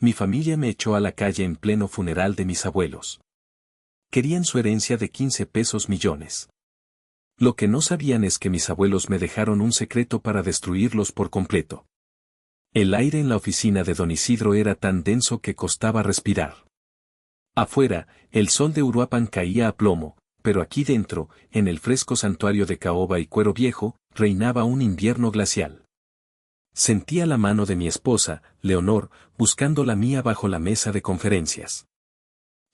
Mi familia me echó a la calle en pleno funeral de mis abuelos. Querían su herencia de 15 pesos millones. Lo que no sabían es que mis abuelos me dejaron un secreto para destruirlos por completo. El aire en la oficina de don Isidro era tan denso que costaba respirar. Afuera, el sol de Uruapan caía a plomo, pero aquí dentro, en el fresco santuario de caoba y cuero viejo, reinaba un invierno glacial. Sentía la mano de mi esposa, Leonor, buscando la mía bajo la mesa de conferencias.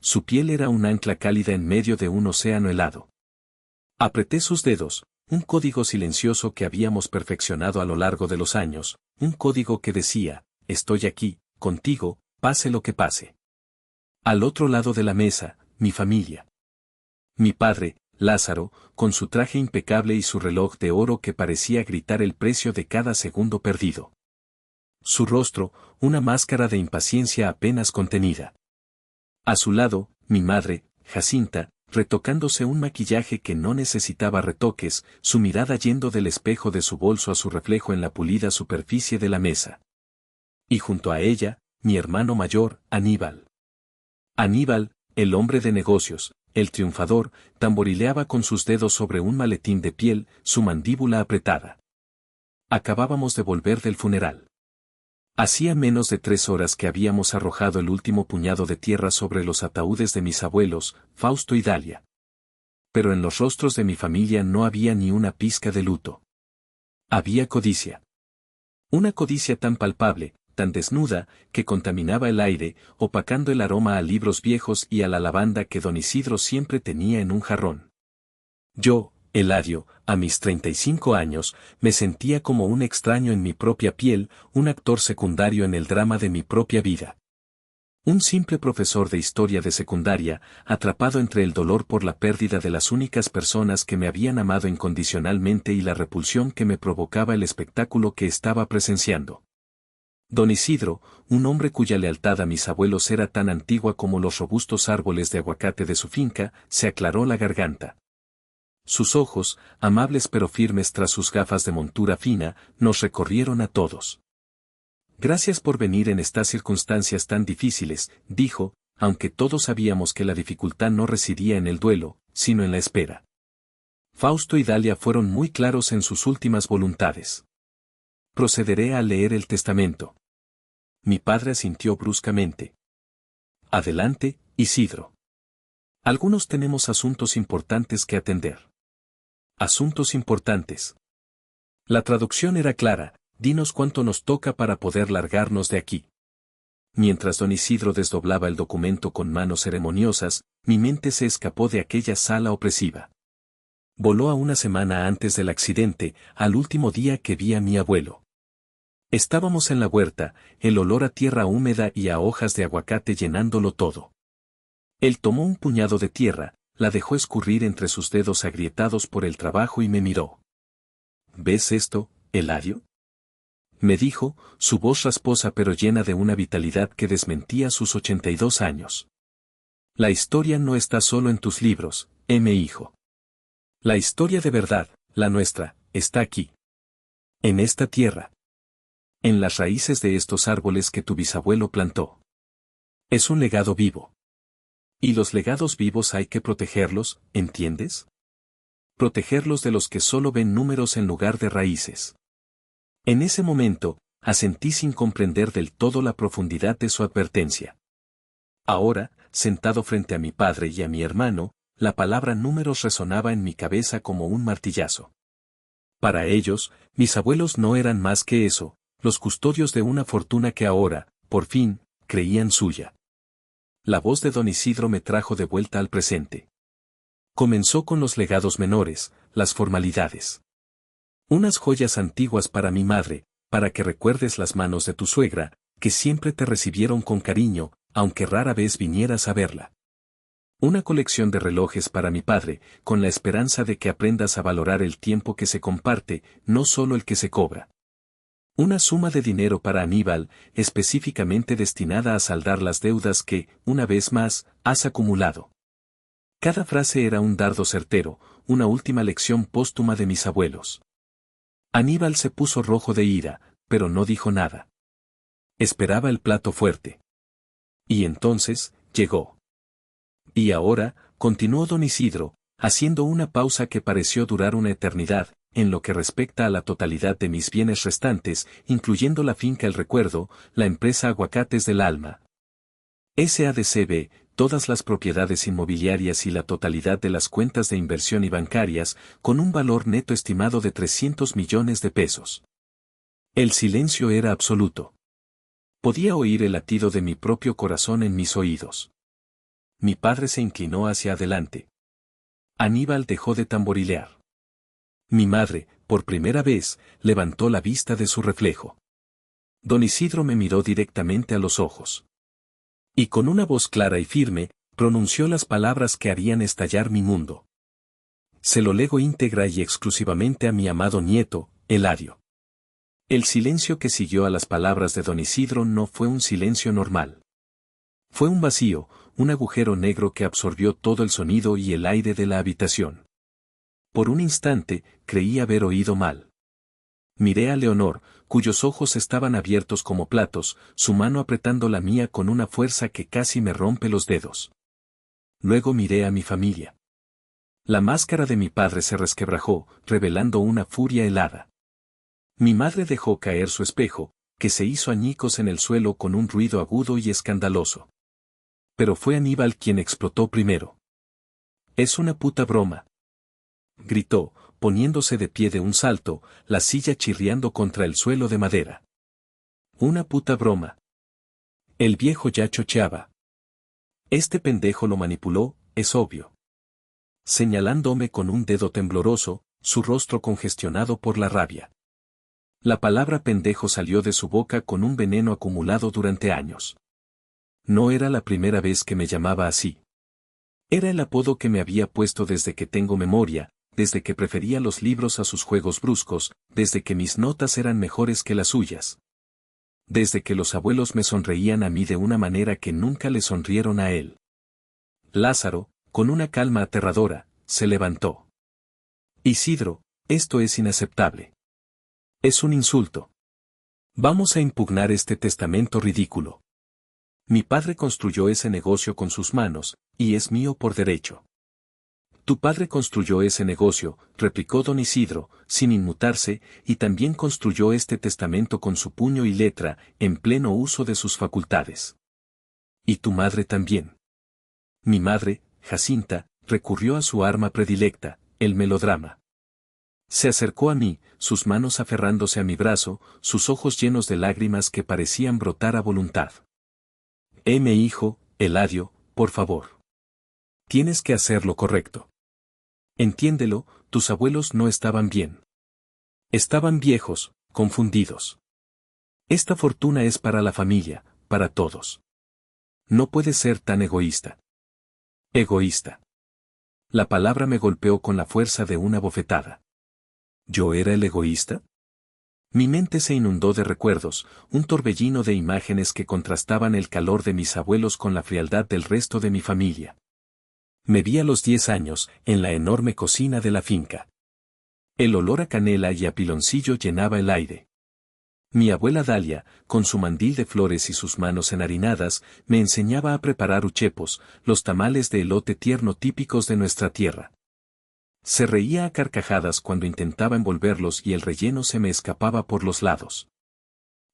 Su piel era un ancla cálida en medio de un océano helado. Apreté sus dedos, un código silencioso que habíamos perfeccionado a lo largo de los años, un código que decía, estoy aquí, contigo, pase lo que pase. Al otro lado de la mesa, mi familia. Mi padre, Lázaro, con su traje impecable y su reloj de oro que parecía gritar el precio de cada segundo perdido. Su rostro, una máscara de impaciencia apenas contenida. A su lado, mi madre, Jacinta, retocándose un maquillaje que no necesitaba retoques, su mirada yendo del espejo de su bolso a su reflejo en la pulida superficie de la mesa. Y junto a ella, mi hermano mayor, Aníbal. Aníbal, el hombre de negocios, el triunfador, tamborileaba con sus dedos sobre un maletín de piel, su mandíbula apretada. Acabábamos de volver del funeral. Hacía menos de 3 horas que habíamos arrojado el último puñado de tierra sobre los ataúdes de mis abuelos, Fausto y Dalia. Pero en los rostros de mi familia no había ni una pizca de luto. Había codicia. Una codicia tan palpable, tan desnuda, que contaminaba el aire, opacando el aroma a libros viejos y a la lavanda que don Isidro siempre tenía en un jarrón. Yo, Eladio, a mis 35 años, me sentía como un extraño en mi propia piel, un actor secundario en el drama de mi propia vida. Un simple profesor de historia de secundaria, atrapado entre el dolor por la pérdida de las únicas personas que me habían amado incondicionalmente y la repulsión que me provocaba el espectáculo que estaba presenciando. Don Isidro, un hombre cuya lealtad a mis abuelos era tan antigua como los robustos árboles de aguacate de su finca, se aclaró la garganta. Sus ojos, amables pero firmes tras sus gafas de montura fina, nos recorrieron a todos. Gracias por venir en estas circunstancias tan difíciles, dijo, aunque todos sabíamos que la dificultad no residía en el duelo, sino en la espera. Fausto y Dalia fueron muy claros en sus últimas voluntades. Procederé a leer el testamento. Mi padre asintió bruscamente. Adelante, Isidro. Algunos tenemos asuntos importantes que atender. Asuntos importantes. La traducción era clara, dinos cuánto nos toca para poder largarnos de aquí. Mientras don Isidro desdoblaba el documento con manos ceremoniosas, mi mente se escapó de aquella sala opresiva. Voló a una semana antes del accidente, al último día que vi a mi abuelo. Estábamos en la huerta, el olor a tierra húmeda y a hojas de aguacate llenándolo todo. Él tomó un puñado de tierra, la dejó escurrir entre sus dedos agrietados por el trabajo y me miró. ¿Ves esto, Eladio? Me dijo, su voz rasposa pero llena de una vitalidad que desmentía sus 82 años. La historia no está solo en tus libros, hijo. La historia de verdad, la nuestra, está aquí. En esta tierra. En las raíces de estos árboles que tu bisabuelo plantó. Es un legado vivo. Y los legados vivos hay que protegerlos, ¿entiendes? Protegerlos de los que solo ven números en lugar de raíces. En ese momento, asentí sin comprender del todo la profundidad de su advertencia. Ahora, sentado frente a mi padre y a mi hermano, la palabra números resonaba en mi cabeza como un martillazo. Para ellos, mis abuelos no eran más que eso, los custodios de una fortuna que ahora, por fin, creían suya. La voz de don Isidro me trajo de vuelta al presente. Comenzó con los legados menores, las formalidades. Unas joyas antiguas para mi madre, para que recuerdes las manos de tu suegra, que siempre te recibieron con cariño, aunque rara vez vinieras a verla. Una colección de relojes para mi padre, con la esperanza de que aprendas a valorar el tiempo que se comparte, no solo el que se cobra. Una suma de dinero para Aníbal, específicamente destinada a saldar las deudas que, una vez más, has acumulado. Cada frase era un dardo certero, una última lección póstuma de mis abuelos. Aníbal se puso rojo de ira, pero no dijo nada. Esperaba el plato fuerte. Y entonces, llegó. Y ahora, continuó don Isidro, haciendo una pausa que pareció durar una eternidad, en lo que respecta a la totalidad de mis bienes restantes, incluyendo la finca El Recuerdo, la empresa Aguacates del Alma. SADCB, todas las propiedades inmobiliarias y la totalidad de las cuentas de inversión y bancarias, con un valor neto estimado de 300 millones de pesos. El silencio era absoluto. Podía oír el latido de mi propio corazón en mis oídos. Mi padre se inclinó hacia adelante. Aníbal dejó de tamborilear. Mi madre, por primera vez, levantó la vista de su reflejo. Don Isidro me miró directamente a los ojos. Y con una voz clara y firme, pronunció las palabras que harían estallar mi mundo. Se lo lego íntegra y exclusivamente a mi amado nieto, Eladio. El silencio que siguió a las palabras de don Isidro no fue un silencio normal. Fue un vacío, un agujero negro que absorbió todo el sonido y el aire de la habitación. Por un instante, creí haber oído mal. Miré a Leonor, cuyos ojos estaban abiertos como platos, su mano apretando la mía con una fuerza que casi me rompe los dedos. Luego miré a mi familia. La máscara de mi padre se resquebrajó, revelando una furia helada. Mi madre dejó caer su espejo, que se hizo añicos en el suelo con un ruido agudo y escandaloso. Pero fue Aníbal quien explotó primero. «Es una puta broma», gritó, poniéndose de pie de un salto, la silla chirriando contra el suelo de madera. «Una puta broma». El viejo ya chocheaba. «Este pendejo lo manipuló, es obvio». Señalándome con un dedo tembloroso, su rostro congestionado por la rabia. La palabra pendejo salió de su boca con un veneno acumulado durante años. No era la primera vez que me llamaba así. Era el apodo que me había puesto desde que tengo memoria, desde que prefería los libros a sus juegos bruscos, desde que mis notas eran mejores que las suyas. Desde que los abuelos me sonreían a mí de una manera que nunca le sonrieron a él. Lázaro, con una calma aterradora, se levantó. «Isidro, esto es inaceptable. Es un insulto. Vamos a impugnar este testamento ridículo. Mi padre construyó ese negocio con sus manos, y es mío por derecho». «Tu padre construyó ese negocio», replicó don Isidro, sin inmutarse, y también construyó este testamento con su puño y letra, en pleno uso de sus facultades. «Y tu madre también». Mi madre, Jacinta, recurrió a su arma predilecta, el melodrama. Se acercó a mí, sus manos aferrándose a mi brazo, sus ojos llenos de lágrimas que parecían brotar a voluntad. «Mi hijo, Eladio, por favor. Tienes que hacer lo correcto. Entiéndelo, tus abuelos no estaban bien. Estaban viejos, confundidos. Esta fortuna es para la familia, para todos. No puedes ser tan egoísta». «Egoísta». La palabra me golpeó con la fuerza de una bofetada. ¿Yo era el egoísta? Mi mente se inundó de recuerdos, un torbellino de imágenes que contrastaban el calor de mis abuelos con la frialdad del resto de mi familia. Me vi a los 10 años, en la enorme cocina de la finca. El olor a canela y a piloncillo llenaba el aire. Mi abuela Dalia, con su mandil de flores y sus manos enharinadas, me enseñaba a preparar uchepos, los tamales de elote tierno típicos de nuestra tierra. Se reía a carcajadas cuando intentaba envolverlos y el relleno se me escapaba por los lados.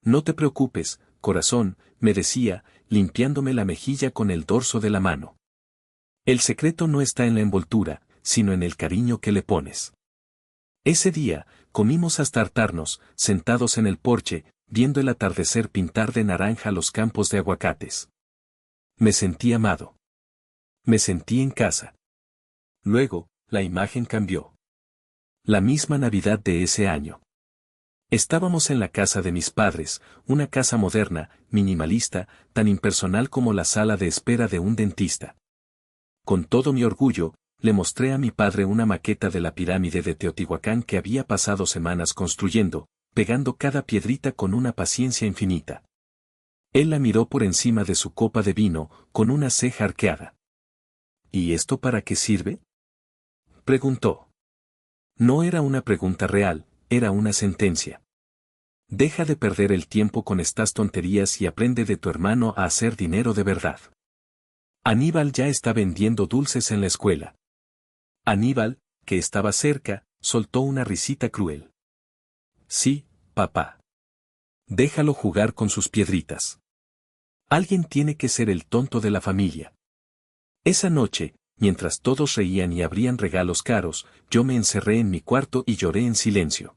«No te preocupes, corazón», me decía, limpiándome la mejilla con el dorso de la mano. «El secreto no está en la envoltura, sino en el cariño que le pones». Ese día, comimos hasta hartarnos, sentados en el porche, viendo el atardecer pintar de naranja los campos de aguacates. Me sentí amado. Me sentí en casa. Luego, la imagen cambió. La misma Navidad de ese año. Estábamos en la casa de mis padres, una casa moderna, minimalista, tan impersonal como la sala de espera de un dentista. Con todo mi orgullo, le mostré a mi padre una maqueta de la pirámide de Teotihuacán que había pasado semanas construyendo, pegando cada piedrita con una paciencia infinita. Él la miró por encima de su copa de vino, con una ceja arqueada. «¿Y esto para qué sirve?», preguntó. No era una pregunta real, era una sentencia. Deja de perder el tiempo con estas tonterías y aprende de tu hermano a hacer dinero de verdad. Aníbal ya está vendiendo dulces en la escuela. Aníbal, que estaba cerca, soltó una risita cruel. Sí, papá. Déjalo jugar con sus piedritas. Alguien tiene que ser el tonto de la familia. Esa noche, mientras todos reían y abrían regalos caros, yo me encerré en mi cuarto y lloré en silencio.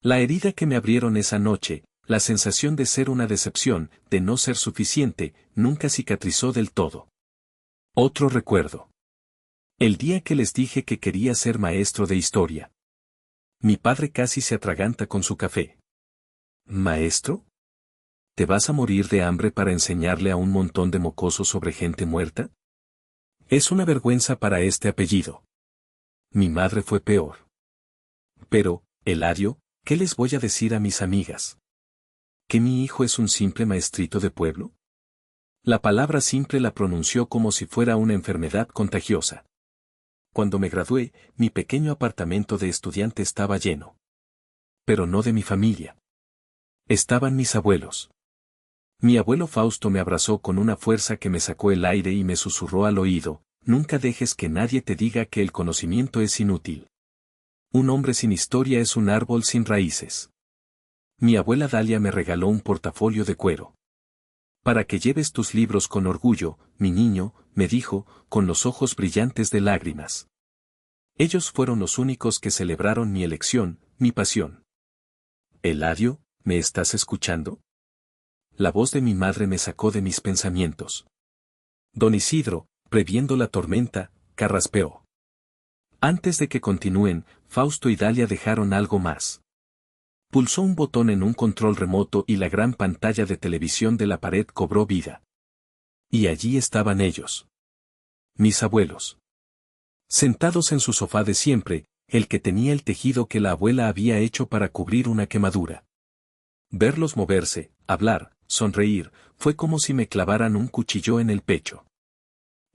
La herida que me abrieron esa noche, la sensación de ser una decepción, de no ser suficiente, nunca cicatrizó del todo. Otro recuerdo. El día que les dije que quería ser maestro de historia. Mi padre casi se atraganta con su café. ¿Maestro? ¿Te vas a morir de hambre para enseñarle a un montón de mocosos sobre gente muerta? Es una vergüenza para este apellido. Mi madre fue peor. Pero, Eladio, ¿qué les voy a decir a mis amigas? ¿Que mi hijo es un simple maestrito de pueblo? La palabra simple la pronunció como si fuera una enfermedad contagiosa. Cuando me gradué, mi pequeño apartamento de estudiante estaba lleno. Pero no de mi familia. Estaban mis abuelos. Mi abuelo Fausto me abrazó con una fuerza que me sacó el aire y me susurró al oído: nunca dejes que nadie te diga que el conocimiento es inútil. Un hombre sin historia es un árbol sin raíces. Mi abuela Dalia me regaló un portafolio de cuero. Para que lleves tus libros con orgullo, mi niño, me dijo, con los ojos brillantes de lágrimas. Ellos fueron los únicos que celebraron mi elección, mi pasión. Eladio, ¿me estás escuchando? La voz de mi madre me sacó de mis pensamientos. Don Isidro, previendo la tormenta, carraspeó. Antes de que continúen, Fausto y Dalia dejaron algo más. Pulsó un botón en un control remoto y la gran pantalla de televisión de la pared cobró vida. Y allí estaban ellos. Mis abuelos. Sentados en su sofá de siempre, el que tenía el tejido que la abuela había hecho para cubrir una quemadura. Verlos moverse, hablar, sonreír, fue como si me clavaran un cuchillo en el pecho.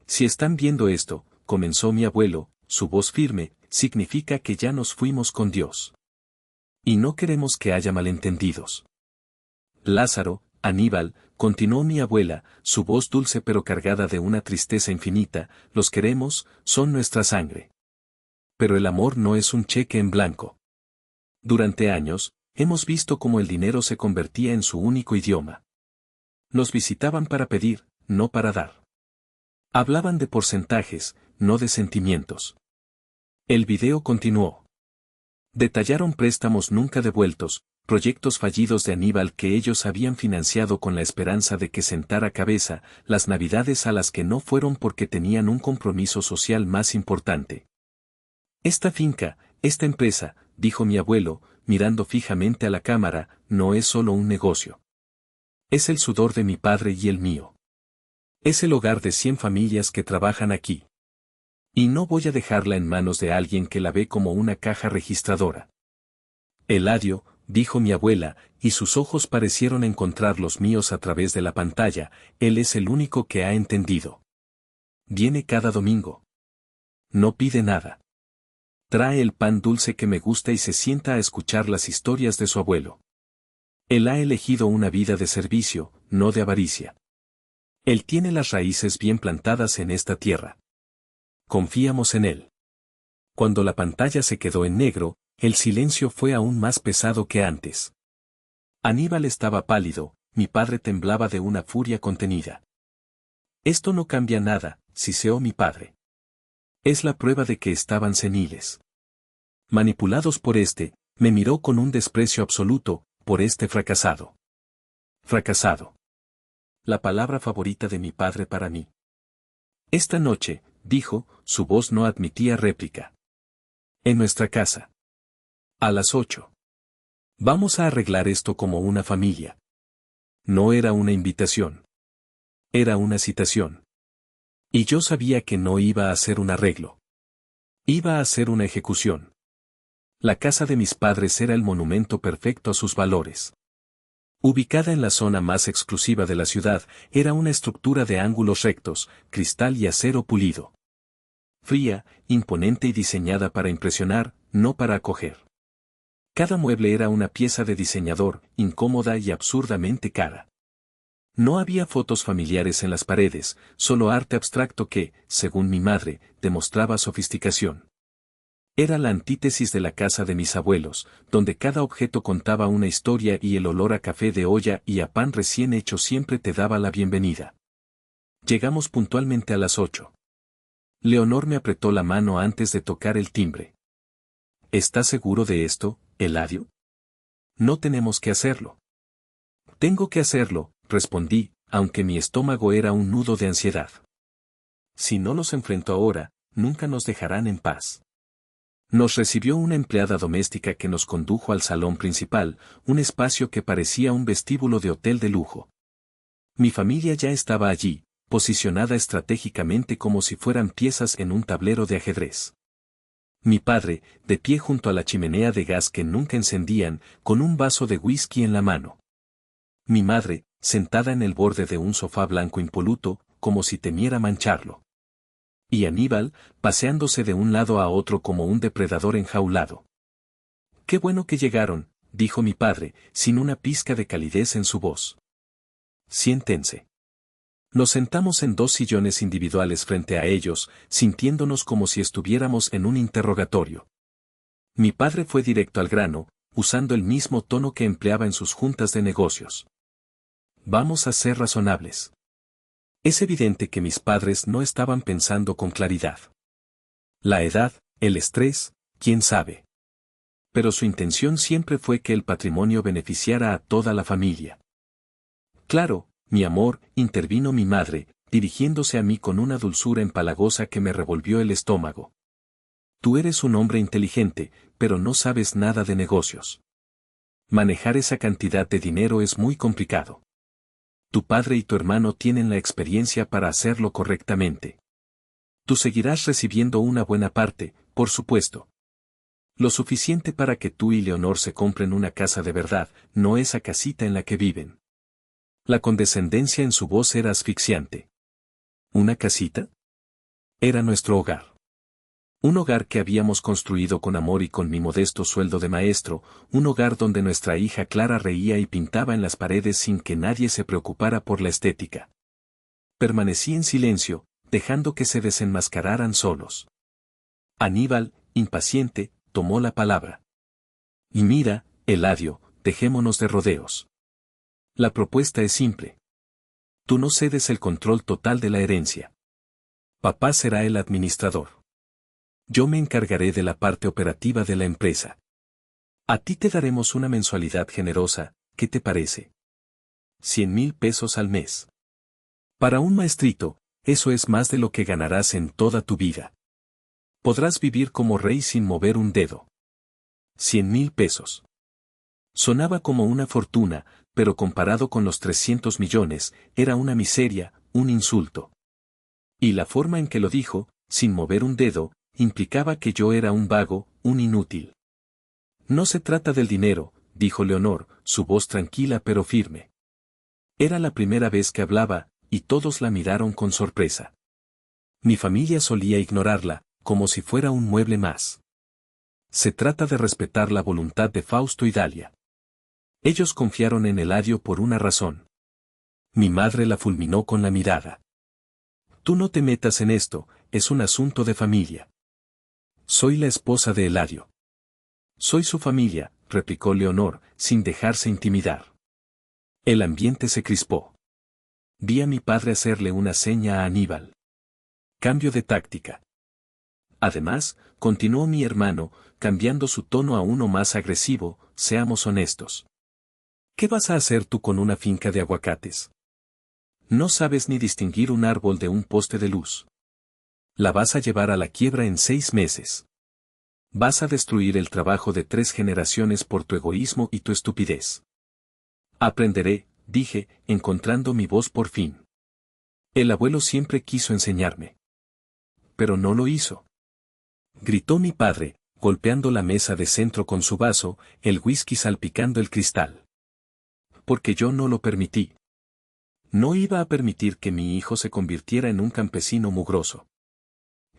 Si están viendo esto, comenzó mi abuelo, su voz firme, significa que ya nos fuimos con Dios. Y no queremos que haya malentendidos. Lázaro, Aníbal, continuó mi abuela, su voz dulce pero cargada de una tristeza infinita, los queremos, son nuestra sangre. Pero el amor no es un cheque en blanco. Durante años, hemos visto cómo el dinero se convertía en su único idioma. Nos visitaban para pedir, no para dar. Hablaban de porcentajes, no de sentimientos. El video continuó. Detallaron préstamos nunca devueltos, proyectos fallidos de Aníbal que ellos habían financiado con la esperanza de que sentara cabeza, las navidades a las que no fueron porque tenían un compromiso social más importante. Esta finca, esta empresa, dijo mi abuelo, mirando fijamente a la cámara, no es solo un negocio. Es el sudor de mi padre y el mío. Es el hogar de 100 familias que trabajan aquí. Y no voy a dejarla en manos de alguien que la ve como una caja registradora. Eladio, dijo mi abuela, y sus ojos parecieron encontrar los míos a través de la pantalla, él es el único que ha entendido. Viene cada domingo. No pide nada. Trae el pan dulce que me gusta y se sienta a escuchar las historias de su abuelo. Él ha elegido una vida de servicio, no de avaricia. Él tiene las raíces bien plantadas en esta tierra. Confiamos en él. Cuando la pantalla se quedó en negro, el silencio fue aún más pesado que antes. Aníbal estaba pálido, mi padre temblaba de una furia contenida. Esto no cambia nada, siseó mi padre. Es la prueba de que estaban seniles. Manipulados por me miró con un desprecio absoluto, por este fracasado. Fracasado. La palabra favorita de mi padre para mí. Esta noche, dijo, su voz no admitía réplica. En nuestra casa. A las 8. Vamos a arreglar esto como una familia. No era una invitación. Era una citación. Y yo sabía que no iba a ser un arreglo. Iba a ser una ejecución. La casa de mis padres era el monumento perfecto a sus valores. Ubicada en la zona más exclusiva de la ciudad, era una estructura de ángulos rectos, cristal y acero pulido. Fría, imponente y diseñada para impresionar, no para acoger. Cada mueble era una pieza de diseñador, incómoda y absurdamente cara. No había fotos familiares en las paredes, solo arte abstracto que, según mi madre, demostraba sofisticación. Era la antítesis de la casa de mis abuelos, donde cada objeto contaba una historia y el olor a café de olla y a pan recién hecho siempre te daba la bienvenida. Llegamos puntualmente a las 8. Leonor me apretó la mano antes de tocar el timbre. ¿Estás seguro de esto, Eladio? No tenemos que hacerlo. Tengo que hacerlo, respondí, aunque mi estómago era un nudo de ansiedad. Si no los enfrento ahora, nunca nos dejarán en paz. Nos recibió una empleada doméstica que nos condujo al salón principal, un espacio que parecía un vestíbulo de hotel de lujo. Mi familia ya estaba allí, posicionada estratégicamente como si fueran piezas en un tablero de ajedrez. Mi padre, de pie junto a la chimenea de gas que nunca encendían, con un vaso de whisky en la mano. Mi madre, sentada en el borde de un sofá blanco impoluto, como si temiera mancharlo. Y Aníbal, paseándose de un lado a otro como un depredador enjaulado. «Qué bueno que llegaron», dijo mi padre, sin una pizca de calidez en su voz. «Siéntense». Nos sentamos en 2 sillones individuales frente a ellos, sintiéndonos como si estuviéramos en un interrogatorio. Mi padre fue directo al grano, usando el mismo tono que empleaba en sus juntas de negocios. «Vamos a ser razonables». Es evidente que mis padres no estaban pensando con claridad. La edad, el estrés, quién sabe. Pero su intención siempre fue que el patrimonio beneficiara a toda la familia. «Claro, mi amor», intervino mi madre, dirigiéndose a mí con una dulzura empalagosa que me revolvió el estómago. «Tú eres un hombre inteligente, pero no sabes nada de negocios. Manejar esa cantidad de dinero es muy complicado. Tu padre y tu hermano tienen la experiencia para hacerlo correctamente. Tú seguirás recibiendo una buena parte, por supuesto. Lo suficiente para que tú y Leonor se compren una casa de verdad, no esa casita en la que viven». La condescendencia en su voz era asfixiante. ¿Una casita? Era nuestro hogar. Un hogar que habíamos construido con amor y con mi modesto sueldo de maestro, un hogar donde nuestra hija Clara reía y pintaba en las paredes sin que nadie se preocupara por la estética. Permanecí en silencio, dejando que se desenmascararan solos. Aníbal, impaciente, tomó la palabra. «Y mira, Eladio, dejémonos de rodeos. La propuesta es simple. Tú no cedes el control total de la herencia. Papá será el administrador. Yo me encargaré de la parte operativa de la empresa. A ti te daremos una mensualidad generosa, ¿qué te parece? 100,000 pesos al mes. Para un maestrito, eso es más de lo que ganarás en toda tu vida. Podrás vivir como rey sin mover un dedo. 100,000 pesos. Sonaba como una fortuna, pero comparado con los 300 millones, era una miseria, un insulto. Y la forma en que lo dijo, sin mover un dedo, implicaba que yo era un vago, un inútil. «No se trata del dinero», dijo Leonor, su voz tranquila pero firme. Era la primera vez que hablaba, y todos la miraron con sorpresa. Mi familia solía ignorarla, como si fuera un mueble más. Se trata de respetar la voluntad de Fausto y Dalia. Ellos confiaron en Eladio por una razón. Mi madre la fulminó con la mirada. «Tú no te metas en esto, es un asunto de familia». «Soy la esposa de Eladio». «Soy su familia», replicó Leonor, sin dejarse intimidar. El ambiente se crispó. Vi a mi padre hacerle una seña a Aníbal. Cambio de táctica. Además, continuó mi hermano, cambiando su tono a uno más agresivo, seamos honestos. ¿Qué vas a hacer tú con una finca de aguacates? No sabes ni distinguir un árbol de un poste de luz. La vas a llevar a la quiebra en 6 meses. Vas a destruir el trabajo de 3 generaciones por tu egoísmo y tu estupidez. Aprenderé, dije, encontrando mi voz por fin. El abuelo siempre quiso enseñarme. Pero no lo hizo. Gritó mi padre, golpeando la mesa de centro con su vaso, el whisky salpicando el cristal. Porque yo no lo permití. No iba a permitir que mi hijo se convirtiera en un campesino mugroso.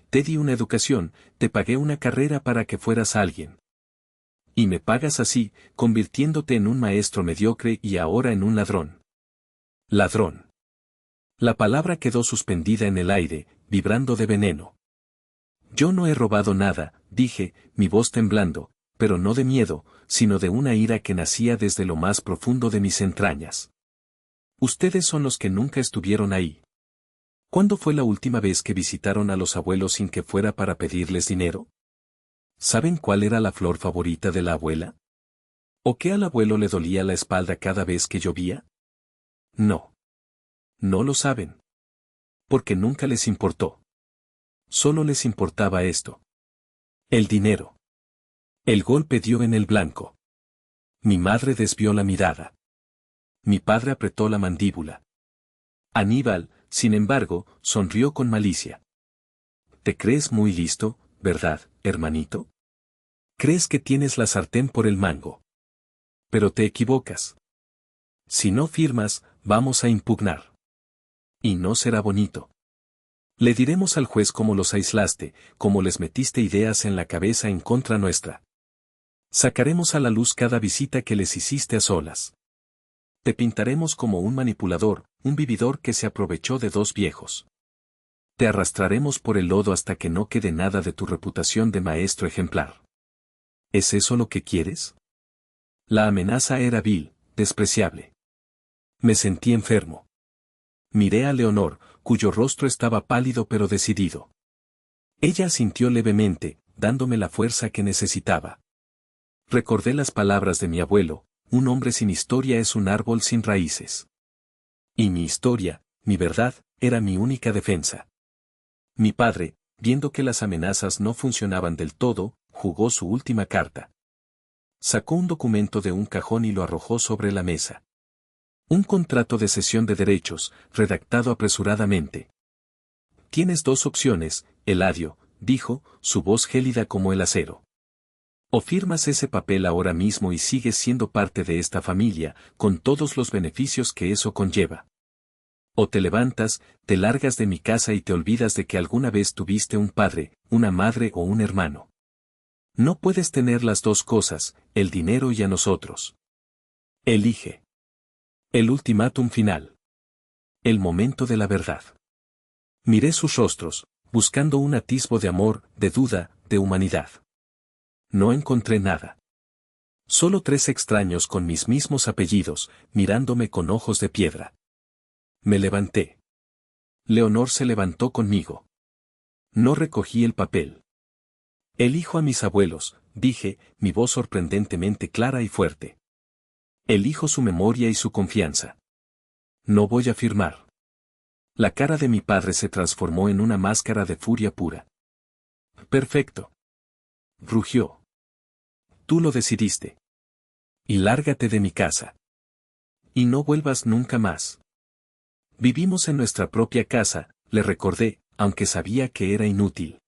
Te di una educación, te pagué una carrera para que fueras alguien. Y me pagas así, convirtiéndote en un maestro mediocre y ahora en un ladrón. Ladrón. La palabra quedó suspendida en el aire, vibrando de veneno. Yo no he robado nada, dije, mi voz temblando, pero no de miedo, sino de una ira que nacía desde lo más profundo de mis entrañas. Ustedes son los que nunca estuvieron ahí. ¿Cuándo fue la última vez que visitaron a los abuelos sin que fuera para pedirles dinero? ¿Saben cuál era la flor favorita de la abuela? ¿O que al abuelo le dolía la espalda cada vez que llovía? No. No lo saben. Porque nunca les importó. Solo les importaba esto. El dinero. El golpe dio en el blanco. Mi madre desvió la mirada. Mi padre apretó la mandíbula. Aníbal, sin embargo, sonrió con malicia. ¿Te crees muy listo, verdad, hermanito? ¿Crees que tienes la sartén por el mango? Pero te equivocas. Si no firmas, vamos a impugnar. Y no será bonito. Le diremos al juez cómo los aislaste, cómo les metiste ideas en la cabeza en contra nuestra. Sacaremos a la luz cada visita que les hiciste a solas. Te pintaremos como un manipulador, un vividor que se aprovechó de dos viejos. Te arrastraremos por el lodo hasta que no quede nada de tu reputación de maestro ejemplar. ¿Es eso lo que quieres? La amenaza era vil, despreciable. Me sentí enfermo. Miré a Leonor, cuyo rostro estaba pálido pero decidido. Ella asintió levemente, dándome la fuerza que necesitaba. Recordé las palabras de mi abuelo, un hombre sin historia es un árbol sin raíces. Y mi historia, mi verdad, era mi única defensa. Mi padre, viendo que las amenazas no funcionaban del todo, jugó su última carta. Sacó un documento de un cajón y lo arrojó sobre la mesa. Un contrato de cesión de derechos, redactado apresuradamente. Tienes dos opciones, Eladio, dijo, su voz gélida como el acero. O firmas ese papel ahora mismo y sigues siendo parte de esta familia, con todos los beneficios que eso conlleva. O te levantas, te largas de mi casa y te olvidas de que alguna vez tuviste un padre, una madre o un hermano. No puedes tener las dos cosas, el dinero y a nosotros. Elige. El ultimátum final. El momento de la verdad. Miré sus rostros, buscando un atisbo de amor, de duda, de humanidad. No encontré nada. Solo tres extraños con mis mismos apellidos, mirándome con ojos de piedra. Me levanté. Leonor se levantó conmigo. No recogí el papel. Elijo a mis abuelos, dije, mi voz sorprendentemente clara y fuerte. Elijo su memoria y su confianza. No voy a firmar. La cara de mi padre se transformó en una máscara de furia pura. Perfecto. Rugió. Tú lo decidiste. Y lárgate de mi casa. Y no vuelvas nunca más. Vivimos en nuestra propia casa, le recordé, aunque sabía que era inútil.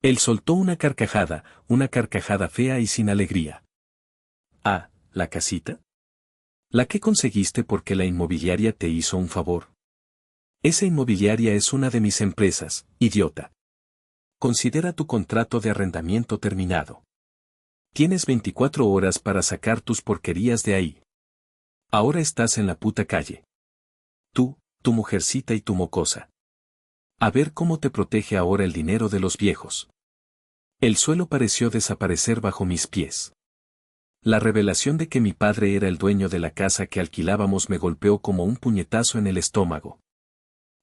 Él soltó una carcajada fea y sin alegría. Ah, ¿la casita? ¿La que conseguiste porque la inmobiliaria te hizo un favor? Esa inmobiliaria es una de mis empresas, idiota. Considera tu contrato de arrendamiento terminado. Tienes 24 horas para sacar tus porquerías de ahí. Ahora estás en la puta calle. Tú, tu mujercita y tu mocosa. A ver cómo te protege ahora el dinero de los viejos. El suelo pareció desaparecer bajo mis pies. La revelación de que mi padre era el dueño de la casa que alquilábamos me golpeó como un puñetazo en el estómago.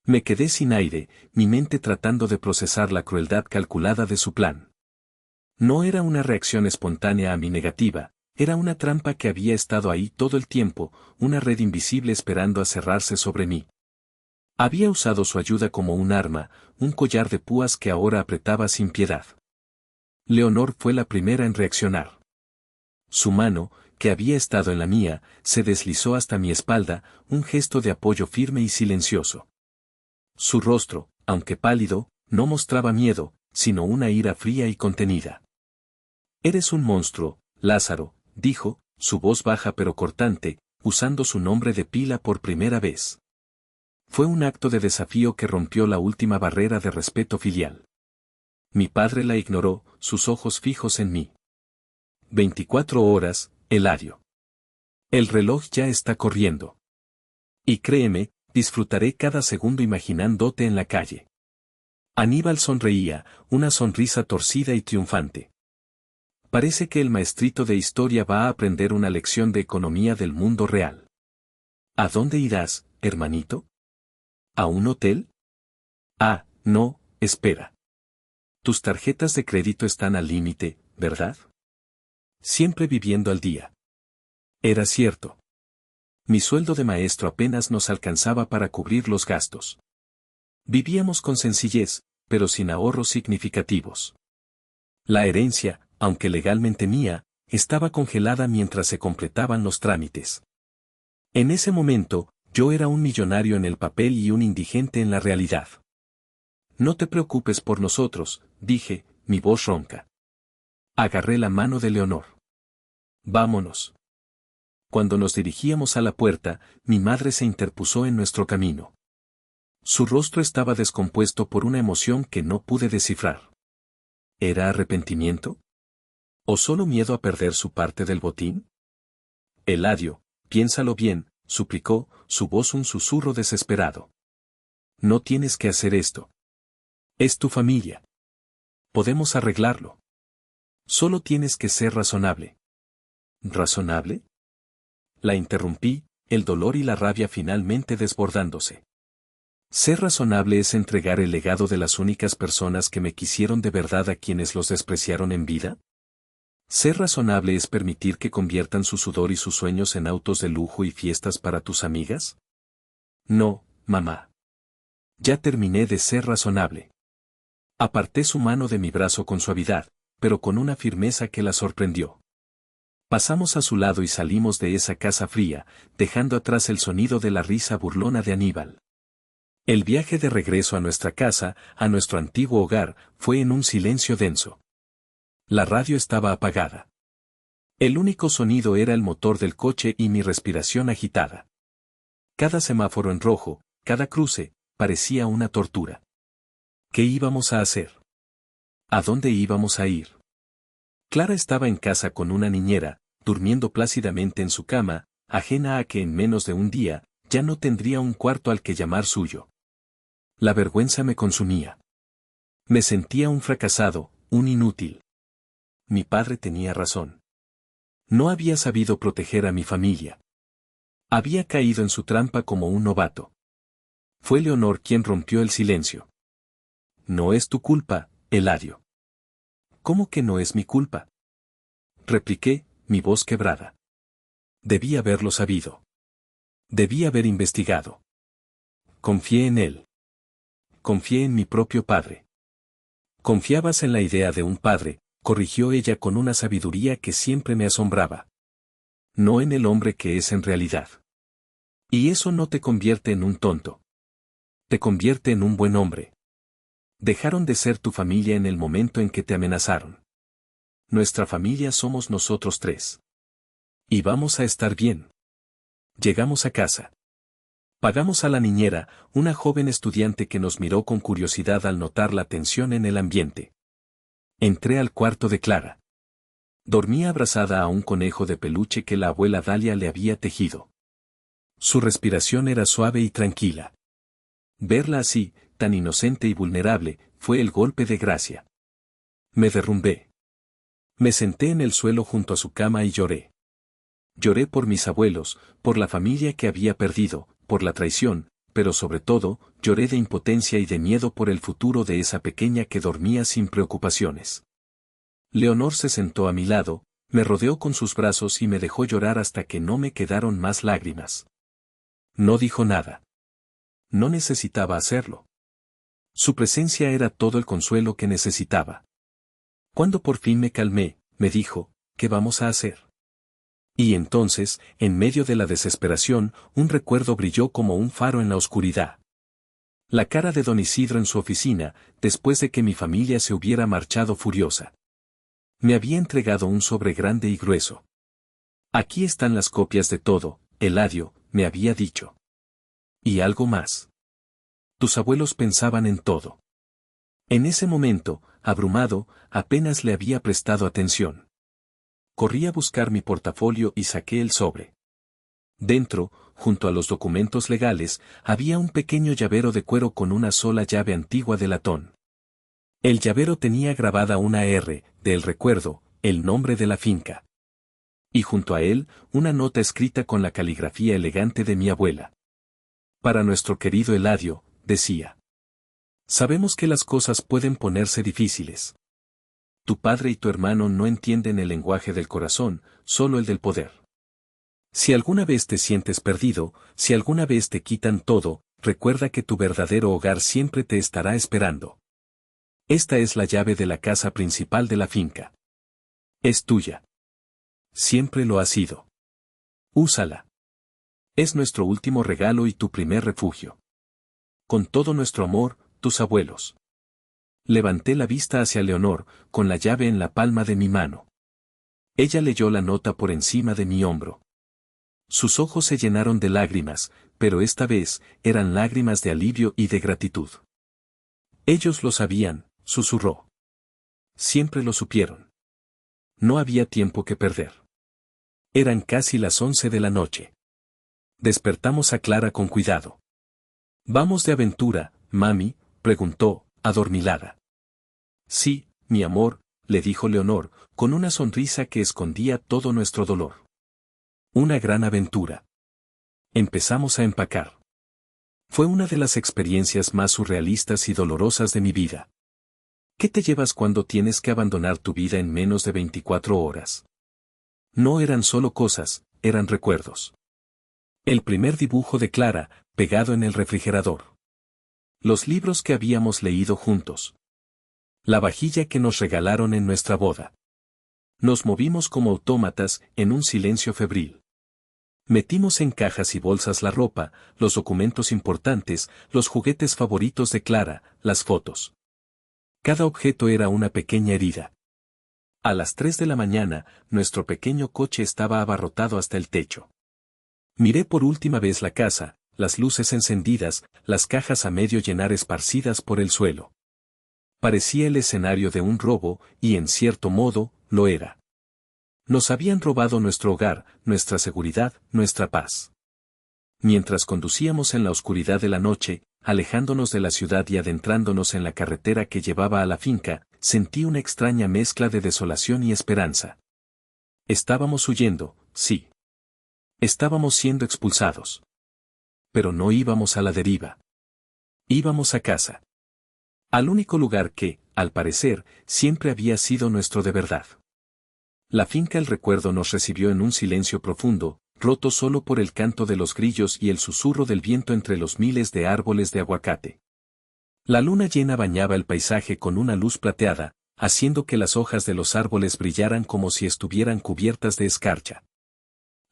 Me quedé sin aire, mi mente tratando de procesar la crueldad calculada de su plan. No era una reacción espontánea a mi negativa, era una trampa que había estado ahí todo el tiempo, una red invisible esperando a cerrarse sobre mí. Había usado su ayuda como un arma, un collar de púas que ahora apretaba sin piedad. Leonor fue la primera en reaccionar. Su mano, que había estado en la mía, se deslizó hasta mi espalda, un gesto de apoyo firme y silencioso. Su rostro, aunque pálido, no mostraba miedo, sino una ira fría y contenida. Eres un monstruo, Lázaro, dijo, su voz baja pero cortante, usando su nombre de pila por primera vez. Fue un acto de desafío que rompió la última barrera de respeto filial. Mi padre la ignoró, sus ojos fijos en mí. 24 horas, Eladio. El reloj ya está corriendo. Y créeme, disfrutaré cada segundo imaginándote en la calle. Aníbal sonreía, una sonrisa torcida y triunfante. Parece que el maestrito de historia va a aprender una lección de economía del mundo real. ¿A dónde irás, hermanito? ¿A un hotel? Ah, no, espera. Tus tarjetas de crédito están al límite, ¿verdad? Siempre viviendo al día. Era cierto. Mi sueldo de maestro apenas nos alcanzaba para cubrir los gastos. Vivíamos con sencillez, pero sin ahorros significativos. La herencia, aunque legalmente mía, estaba congelada mientras se completaban los trámites. En ese momento, yo era un millonario en el papel y un indigente en la realidad. No te preocupes por nosotros, dije, mi voz ronca. Agarré la mano de Leonor. Vámonos. Cuando nos dirigíamos a la puerta, mi madre se interpuso en nuestro camino. Su rostro estaba descompuesto por una emoción que no pude descifrar. ¿Era arrepentimiento? ¿O solo miedo a perder su parte del botín? Eladio, piénsalo bien, suplicó, su voz un susurro desesperado. No tienes que hacer esto. Es tu familia. Podemos arreglarlo. Solo tienes que ser razonable. ¿Razonable? La interrumpí, el dolor y la rabia finalmente desbordándose. Ser razonable es entregar el legado de las únicas personas que me quisieron de verdad a quienes los despreciaron en vida. Ser razonable es permitir que conviertan su sudor y sus sueños en autos de lujo y fiestas para tus amigas. No, mamá. Ya terminé de ser razonable. Aparté su mano de mi brazo con suavidad, pero con una firmeza que la sorprendió. Pasamos a su lado y salimos de esa casa fría, dejando atrás el sonido de la risa burlona de Aníbal. El viaje de regreso a nuestra casa, a nuestro antiguo hogar, fue en un silencio denso. La radio estaba apagada. El único sonido era el motor del coche y mi respiración agitada. Cada semáforo en rojo, cada cruce, parecía una tortura. ¿Qué íbamos a hacer? ¿A dónde íbamos a ir? Clara estaba en casa con una niñera, durmiendo plácidamente en su cama, ajena a que en menos de un día, ya no tendría un cuarto al que llamar suyo. La vergüenza me consumía. Me sentía un fracasado, un inútil. Mi padre tenía razón. No había sabido proteger a mi familia. Había caído en su trampa como un novato. Fue Leonor quien rompió el silencio. No es tu culpa, Eladio. ¿Cómo que no es mi culpa? Repliqué, mi voz quebrada. Debí haberlo sabido. Debí haber investigado. Confié en él. Confié en mi propio padre. Confiabas en la idea de un padre, corrigió ella con una sabiduría que siempre me asombraba. No en el hombre que es en realidad. Y eso no te convierte en un tonto. Te convierte en un buen hombre. Dejaron de ser tu familia en el momento en que te amenazaron. Nuestra familia somos nosotros tres. Y vamos a estar bien. Llegamos a casa. Pagamos a la niñera, una joven estudiante que nos miró con curiosidad al notar la tensión en el ambiente. Entré al cuarto de Clara. Dormía abrazada a un conejo de peluche que la abuela Dalia le había tejido. Su respiración era suave y tranquila. Verla así, tan inocente y vulnerable, fue el golpe de gracia. Me derrumbé. Me senté en el suelo junto a su cama y lloré. Lloré por mis abuelos, por la familia que había perdido, por la traición, pero sobre todo, lloré de impotencia y de miedo por el futuro de esa pequeña que dormía sin preocupaciones. Leonor se sentó a mi lado, me rodeó con sus brazos y me dejó llorar hasta que no me quedaron más lágrimas. No dijo nada. No necesitaba hacerlo. Su presencia era todo el consuelo que necesitaba. Cuando por fin me calmé, me dijo, ¿qué vamos a hacer? Y entonces, en medio de la desesperación, un recuerdo brilló como un faro en la oscuridad. La cara de don Isidro en su oficina, después de que mi familia se hubiera marchado furiosa. Me había entregado un sobre grande y grueso. Aquí están las copias de todo, Eladio, me había dicho. Y algo más. Tus abuelos pensaban en todo. En ese momento, abrumado, apenas le había prestado atención. Corrí a buscar mi portafolio y saqué el sobre. Dentro, junto a los documentos legales, había un pequeño llavero de cuero con una sola llave antigua de latón. El llavero tenía grabada una R, del recuerdo, el nombre de la finca. Y junto a él, una nota escrita con la caligrafía elegante de mi abuela. Para nuestro querido Eladio, decía. Sabemos que las cosas pueden ponerse difíciles. Tu padre y tu hermano no entienden el lenguaje del corazón, solo el del poder. Si alguna vez te sientes perdido, si alguna vez te quitan todo, recuerda que tu verdadero hogar siempre te estará esperando. Esta es la llave de la casa principal de la finca. Es tuya. Siempre lo ha sido. Úsala. Es nuestro último regalo y tu primer refugio. Con todo nuestro amor, tus abuelos. Levanté la vista hacia Leonor, con la llave en la palma de mi mano. Ella leyó la nota por encima de mi hombro. Sus ojos se llenaron de lágrimas, pero esta vez eran lágrimas de alivio y de gratitud. Ellos lo sabían, susurró. Siempre lo supieron. No había tiempo que perder. Eran casi las 11 de la noche. Despertamos a Clara con cuidado. ¿Vamos de aventura, mami?, preguntó, adormilada. Sí, mi amor, le dijo Leonor, con una sonrisa que escondía todo nuestro dolor. Una gran aventura. Empezamos a empacar. Fue una de las experiencias más surrealistas y dolorosas de mi vida. ¿Qué te llevas cuando tienes que abandonar tu vida en menos de 24 horas? No eran solo cosas, eran recuerdos. El primer dibujo de Clara, pegado en el refrigerador. Los libros que habíamos leído juntos. La vajilla que nos regalaron en nuestra boda. Nos movimos como autómatas, en un silencio febril. Metimos en cajas y bolsas la ropa, los documentos importantes, los juguetes favoritos de Clara, las fotos. Cada objeto era una pequeña herida. A las 3 de la mañana, nuestro pequeño coche estaba abarrotado hasta el techo. Miré por última vez la casa, las luces encendidas, las cajas a medio llenar esparcidas por el suelo. Parecía el escenario de un robo, y en cierto modo, lo era. Nos habían robado nuestro hogar, nuestra seguridad, nuestra paz. Mientras conducíamos en la oscuridad de la noche, alejándonos de la ciudad y adentrándonos en la carretera que llevaba a la finca, sentí una extraña mezcla de desolación y esperanza. Estábamos huyendo, sí. Estábamos siendo expulsados. Pero no íbamos a la deriva. Íbamos a casa. Al único lugar que, al parecer, siempre había sido nuestro de verdad. La finca El Recuerdo nos recibió en un silencio profundo, roto solo por el canto de los grillos y el susurro del viento entre los miles de árboles de aguacate. La luna llena bañaba el paisaje con una luz plateada, haciendo que las hojas de los árboles brillaran como si estuvieran cubiertas de escarcha.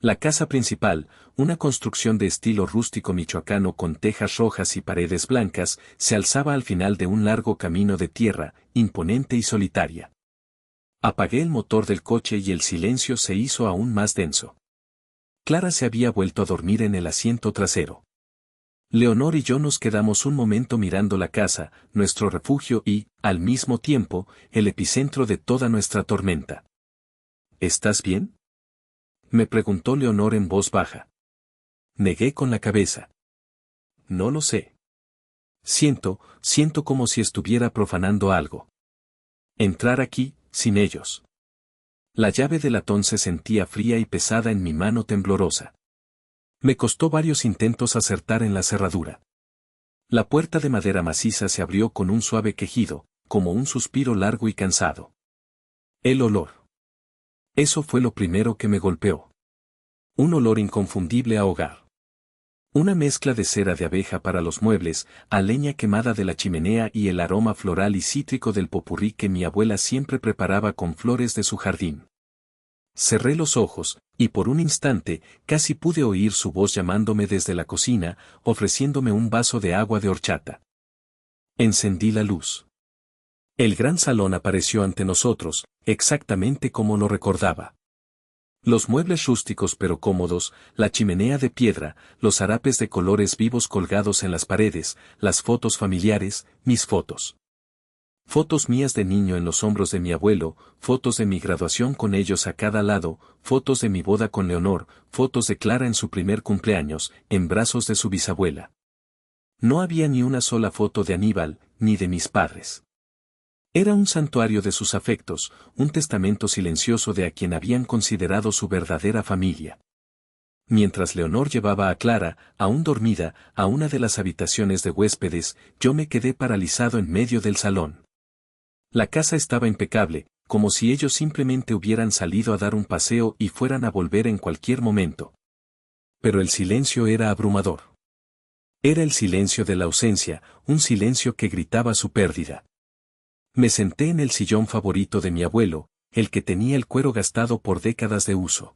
La casa principal, una construcción de estilo rústico michoacano con tejas rojas y paredes blancas, se alzaba al final de un largo camino de tierra, imponente y solitaria. Apagué el motor del coche y el silencio se hizo aún más denso. Clara se había vuelto a dormir en el asiento trasero. Leonor y yo nos quedamos un momento mirando la casa, nuestro refugio y, al mismo tiempo, el epicentro de toda nuestra tormenta. ¿Estás bien?, me preguntó Leonor en voz baja. Negué con la cabeza. No lo sé. Siento como si estuviera profanando algo. Entrar aquí, sin ellos. La llave de latón se sentía fría y pesada en mi mano temblorosa. Me costó varios intentos acertar en la cerradura. La puerta de madera maciza se abrió con un suave quejido, como un suspiro largo y cansado. El olor. Eso fue lo primero que me golpeó. Un olor inconfundible a hogar. Una mezcla de cera de abeja para los muebles, a leña quemada de la chimenea y el aroma floral y cítrico del popurrí que mi abuela siempre preparaba con flores de su jardín. Cerré los ojos, y por un instante, casi pude oír su voz llamándome desde la cocina, ofreciéndome un vaso de agua de horchata. Encendí la luz. El gran salón apareció ante nosotros, exactamente como lo recordaba. Los muebles rústicos pero cómodos, la chimenea de piedra, los harapes de colores vivos colgados en las paredes, las fotos familiares, mis fotos. Fotos mías de niño en los hombros de mi abuelo, fotos de mi graduación con ellos a cada lado, fotos de mi boda con Leonor, fotos de Clara en su primer cumpleaños, en brazos de su bisabuela. No había ni una sola foto de Aníbal, ni de mis padres. Era un santuario de sus afectos, un testamento silencioso de a quien habían considerado su verdadera familia. Mientras Leonor llevaba a Clara, aún dormida, a una de las habitaciones de huéspedes, yo me quedé paralizado en medio del salón. La casa estaba impecable, como si ellos simplemente hubieran salido a dar un paseo y fueran a volver en cualquier momento. Pero el silencio era abrumador. Era el silencio de la ausencia, un silencio que gritaba su pérdida. Me senté en el sillón favorito de mi abuelo, el que tenía el cuero gastado por décadas de uso.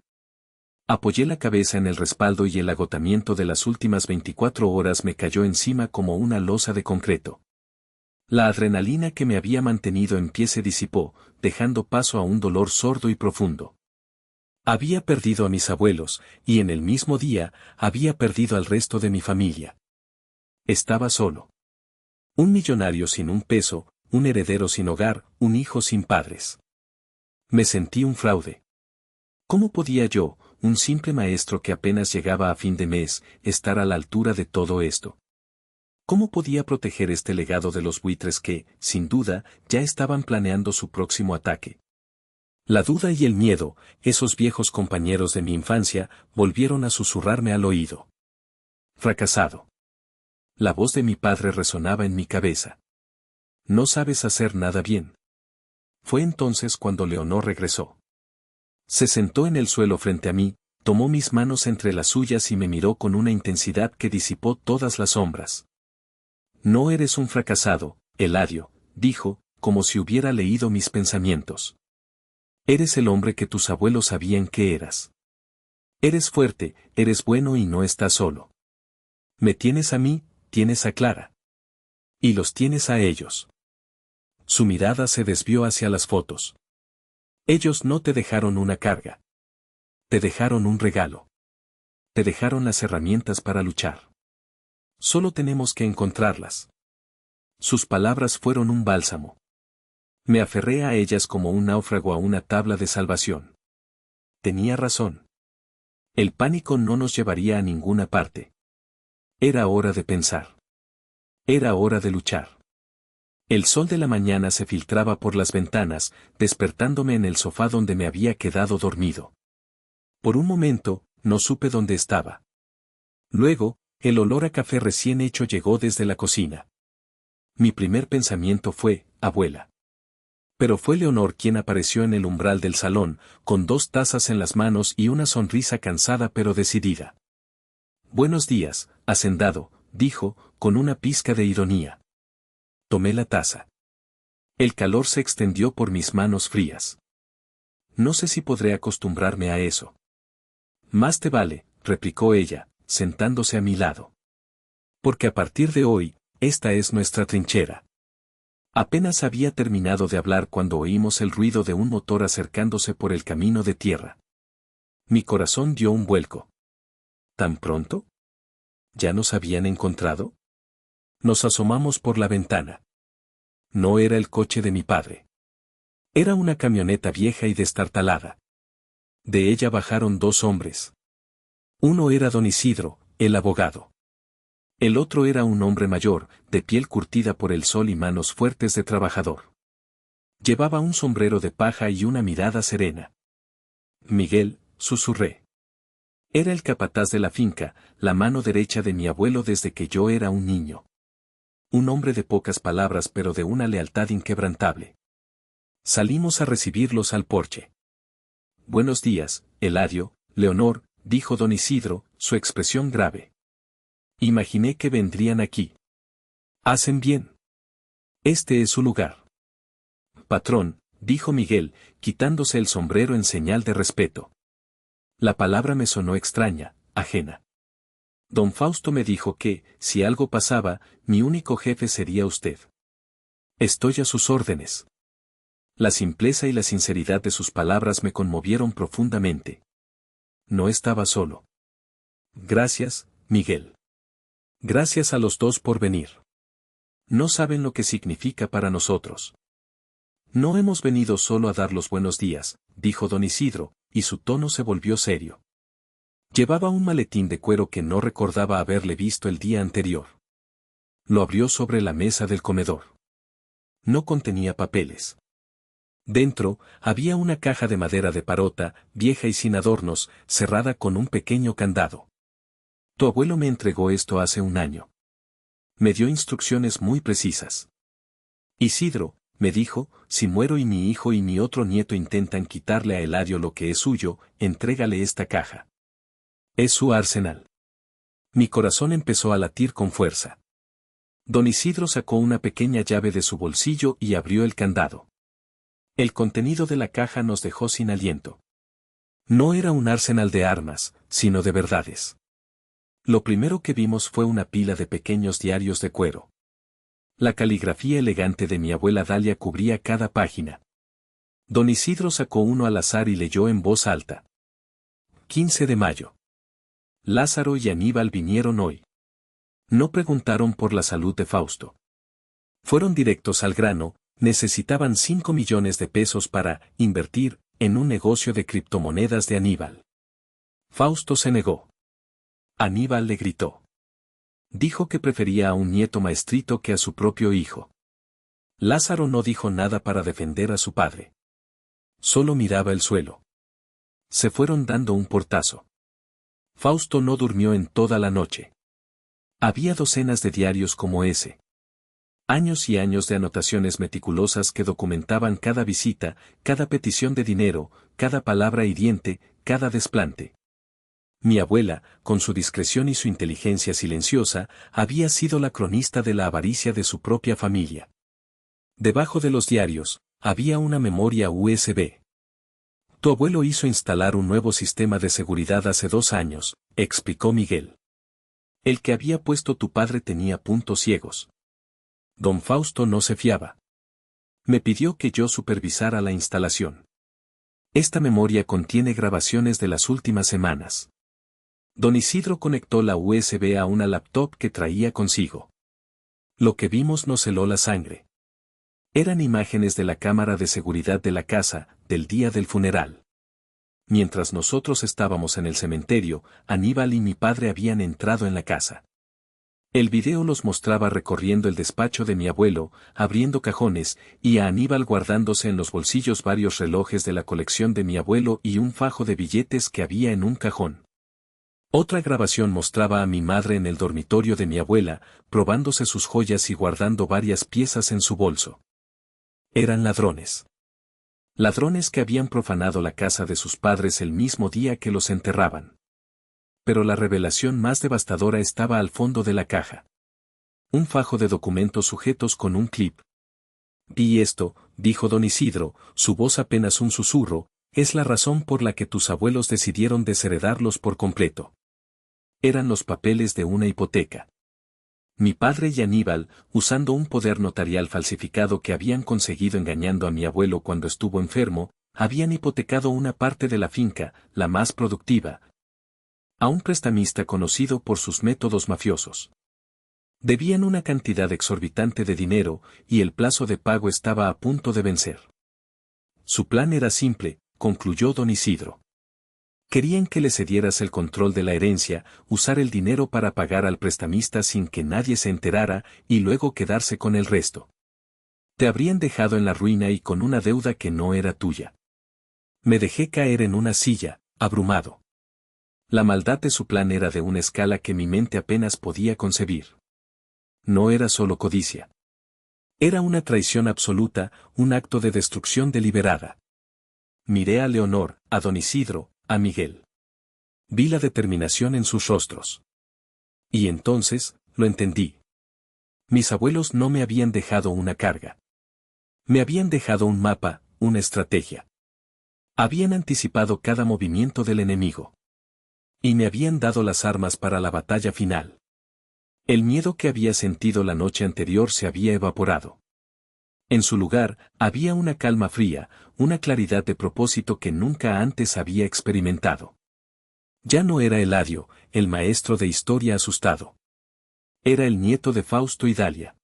Apoyé la cabeza en el respaldo y el agotamiento de las últimas 24 horas me cayó encima como una losa de concreto. La adrenalina que me había mantenido en pie se disipó, dejando paso a un dolor sordo y profundo. Había perdido a mis abuelos, y en el mismo día, había perdido al resto de mi familia. Estaba solo. Un millonario sin un peso, un heredero sin hogar, un hijo sin padres. Me sentí un fraude. ¿Cómo podía yo, un simple maestro que apenas llegaba a fin de mes, estar a la altura de todo esto? ¿Cómo podía proteger este legado de los buitres que, sin duda, ya estaban planeando su próximo ataque? La duda y el miedo, esos viejos compañeros de mi infancia, volvieron a susurrarme al oído. Fracasado. La voz de mi padre resonaba en mi cabeza. No sabes hacer nada bien. Fue entonces cuando Leonor regresó. Se sentó en el suelo frente a mí, tomó mis manos entre las suyas y me miró con una intensidad que disipó todas las sombras. No eres un fracasado, Eladio, dijo, como si hubiera leído mis pensamientos. Eres el hombre que tus abuelos sabían que eras. Eres fuerte, eres bueno y no estás solo. Me tienes a mí, tienes a Clara. Y los tienes a ellos. Su mirada se desvió hacia las fotos. Ellos no te dejaron una carga. Te dejaron un regalo. Te dejaron las herramientas para luchar. Solo tenemos que encontrarlas. Sus palabras fueron un bálsamo. Me aferré a ellas como un náufrago a una tabla de salvación. Tenía razón. El pánico no nos llevaría a ninguna parte. Era hora de pensar. Era hora de luchar. El sol de la mañana se filtraba por las ventanas, despertándome en el sofá donde me había quedado dormido. Por un momento, no supe dónde estaba. Luego, el olor a café recién hecho llegó desde la cocina. Mi primer pensamiento fue, abuela. Pero fue Leonor quien apareció en el umbral del salón, con 2 tazas en las manos y una sonrisa cansada pero decidida. Buenos días, hacendado, dijo, con una pizca de ironía. Tomé la taza. El calor se extendió por mis manos frías. No sé si podré acostumbrarme a eso. Más te vale, replicó ella, sentándose a mi lado. Porque a partir de hoy, esta es nuestra trinchera. Apenas había terminado de hablar cuando oímos el ruido de un motor acercándose por el camino de tierra. Mi corazón dio un vuelco. ¿Tan pronto? ¿Ya nos habían encontrado? Nos asomamos por la ventana. No era el coche de mi padre. Era una camioneta vieja y destartalada. De ella bajaron 2 hombres. Uno era don Isidro, el abogado. El otro era un hombre mayor, de piel curtida por el sol y manos fuertes de trabajador. Llevaba un sombrero de paja y una mirada serena. Miguel, susurré. Era el capataz de la finca, la mano derecha de mi abuelo desde que yo era un niño. Un hombre de pocas palabras pero de una lealtad inquebrantable. Salimos a recibirlos al porche. Buenos días, Eladio, Leonor, dijo don Isidro, su expresión grave. Imaginé que vendrían aquí. Hacen bien. Este es su lugar. Patrón, dijo Miguel, quitándose el sombrero en señal de respeto. La palabra me sonó extraña, ajena. Don Fausto me dijo que, si algo pasaba, mi único jefe sería usted. Estoy a sus órdenes. La simpleza y la sinceridad de sus palabras me conmovieron profundamente. No estaba solo. Gracias, Miguel. Gracias a los 2 por venir. No saben lo que significa para nosotros. No hemos venido solo a dar los buenos días, dijo don Isidro, y su tono se volvió serio. Llevaba un maletín de cuero que no recordaba haberle visto el día anterior. Lo abrió sobre la mesa del comedor. No contenía papeles. Dentro, había una caja de madera de parota, vieja y sin adornos, cerrada con un pequeño candado. Tu abuelo me entregó esto hace un año. Me dio instrucciones muy precisas. Isidro, me dijo, si muero y mi hijo y mi otro nieto intentan quitarle a Eladio lo que es suyo, entrégale esta caja. Es su arsenal. Mi corazón empezó a latir con fuerza. Don Isidro sacó una pequeña llave de su bolsillo y abrió el candado. El contenido de la caja nos dejó sin aliento. No era un arsenal de armas, sino de verdades. Lo primero que vimos fue una pila de pequeños diarios de cuero. La caligrafía elegante de mi abuela Dalia cubría cada página. Don Isidro sacó uno al azar y leyó en voz alta. 15 de mayo. Lázaro y Aníbal vinieron hoy. No preguntaron por la salud de Fausto. Fueron directos al grano, necesitaban 5 millones de pesos para invertir en un negocio de criptomonedas de Aníbal. Fausto se negó. Aníbal le gritó. Dijo que prefería a un nieto maestrito que a su propio hijo. Lázaro no dijo nada para defender a su padre. Solo miraba el suelo. Se fueron dando un portazo. Fausto no durmió en toda la noche. Había docenas de diarios como ese. Años y años de anotaciones meticulosas que documentaban cada visita, cada petición de dinero, cada palabra hiriente, cada desplante. Mi abuela, con su discreción y su inteligencia silenciosa, había sido la cronista de la avaricia de su propia familia. Debajo de los diarios, había una memoria USB. Tu abuelo hizo instalar un nuevo sistema de seguridad hace 2 años, explicó Miguel. El que había puesto tu padre tenía puntos ciegos. Don Fausto no se fiaba. Me pidió que yo supervisara la instalación. Esta memoria contiene grabaciones de las últimas semanas. Don Isidro conectó la USB a una laptop que traía consigo. Lo que vimos nos heló la sangre. Eran imágenes de la cámara de seguridad de la casa, del día del funeral. Mientras nosotros estábamos en el cementerio, Aníbal y mi padre habían entrado en la casa. El video los mostraba recorriendo el despacho de mi abuelo, abriendo cajones, y a Aníbal guardándose en los bolsillos varios relojes de la colección de mi abuelo y un fajo de billetes que había en un cajón. Otra grabación mostraba a mi madre en el dormitorio de mi abuela, probándose sus joyas y guardando varias piezas en su bolso. Eran ladrones. Ladrones que habían profanado la casa de sus padres el mismo día que los enterraban. Pero la revelación más devastadora estaba al fondo de la caja. Un fajo de documentos sujetos con un clip. Vi esto, dijo don Isidro, su voz apenas un susurro, es la razón por la que tus abuelos decidieron desheredarlos por completo. Eran los papeles de una hipoteca. Mi padre y Aníbal, usando un poder notarial falsificado que habían conseguido engañando a mi abuelo cuando estuvo enfermo, habían hipotecado una parte de la finca, la más productiva, a un prestamista conocido por sus métodos mafiosos. Debían una cantidad exorbitante de dinero, y el plazo de pago estaba a punto de vencer. Su plan era simple, concluyó don Isidro. Querían que le cedieras el control de la herencia, usar el dinero para pagar al prestamista sin que nadie se enterara, y luego quedarse con el resto. Te habrían dejado en la ruina y con una deuda que no era tuya. Me dejé caer en una silla, abrumado. La maldad de su plan era de una escala que mi mente apenas podía concebir. No era solo codicia. Era una traición absoluta, un acto de destrucción deliberada. Miré a Leonor, a don Isidro, a Miguel. Vi la determinación en sus rostros. Y entonces, lo entendí. Mis abuelos no me habían dejado una carga. Me habían dejado un mapa, una estrategia. Habían anticipado cada movimiento del enemigo. Y me habían dado las armas para la batalla final. El miedo que había sentido la noche anterior se había evaporado. En su lugar, había una calma fría, una claridad de propósito que nunca antes había experimentado. Ya no era Eladio, el maestro de historia asustado. Era el nieto de Fausto y Dalia.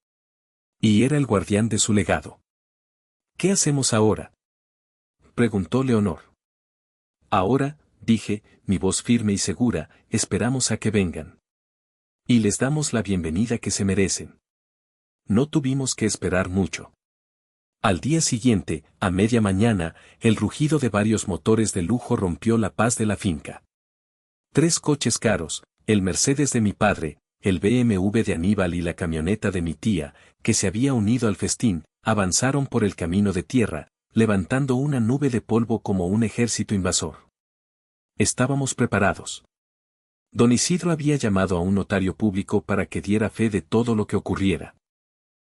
Y era el guardián de su legado. ¿Qué hacemos ahora?, preguntó Leonor. Ahora, dije, mi voz firme y segura, esperamos a que vengan. Y les damos la bienvenida que se merecen. No tuvimos que esperar mucho. Al día siguiente, a media mañana, el rugido de varios motores de lujo rompió la paz de la finca. 3 coches caros, el Mercedes de mi padre, el BMW de Aníbal y la camioneta de mi tía, que se había unido al festín, avanzaron por el camino de tierra, levantando una nube de polvo como un ejército invasor. Estábamos preparados. Don Isidro había llamado a un notario público para que diera fe de todo lo que ocurriera.